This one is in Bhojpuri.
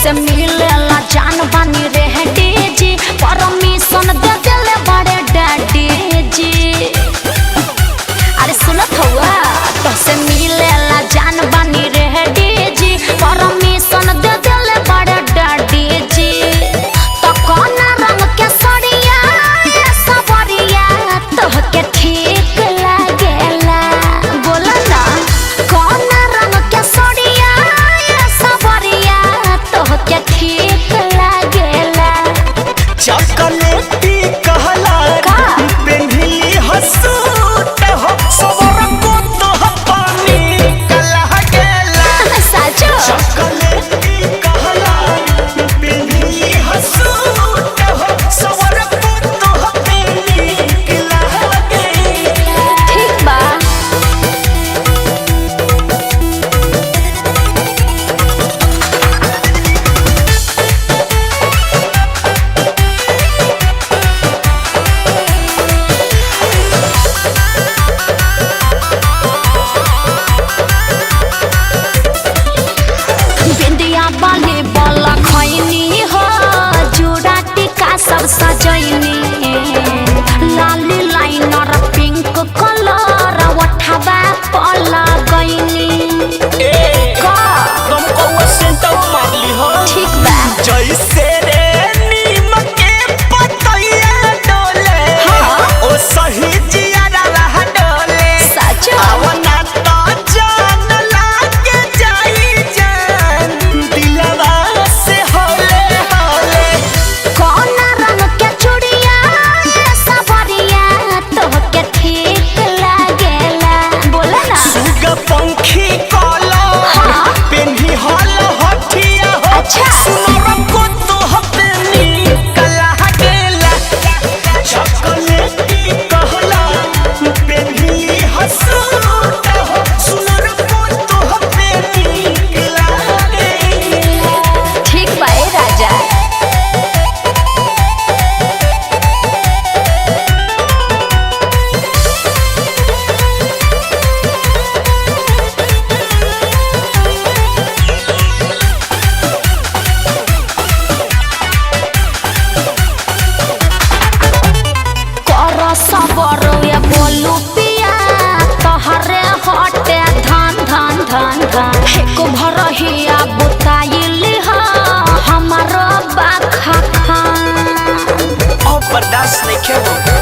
से मिलेला जान बानी रे डीजी परमिशन दे देले बड़े डैडी जी। अरे सुनत हुआ तो से मिलेला जान बानी रे डीजी परमिशन दे देले बड़े डैडी जी। तो कौन रंग के सड़िया सबरिया तो के ठीक लागेला बोला ना कौन रंग के सड़िया सबरिया के ठीक लागेला चॉकलेटी कहला पेन्हिली हसूट हो सबर को तो पानी कला गेला साचो चॉकलेटी कहला पेन्हिली हसूट हो सबर को तो पानी कला गेला ठीक बा बाले बाला खैनी हो जुड़ा टिका सब सजैनी लाली लाइनर पिंक कलर उठावा पला गईनी का तुमको वो सेंटा मारली हो ठीक बा जैसे रे नीम के पतैया डोले ओ सही जिया रहा डोले सचो आवना तो जान लागे जाई जान दिलवा से होले होले कौन रंग के चूड़िया सबरिया तो के ठीक लागेला बोला ना सुगा पंखी कलो पेन्ही हल हठिया हो अच्छा सुनर को तो हपेनी कला गेला चॉकलेटी कहला पेन्ही हसूट हो सुनर को तो हपेनी कला गेला ठीक बा ए राजा सबर या बोलू पिया तहरे हटे धन धन धन धन एक भरहिया बुताइली हमारो बाखा और बर्दाश्त नहीं के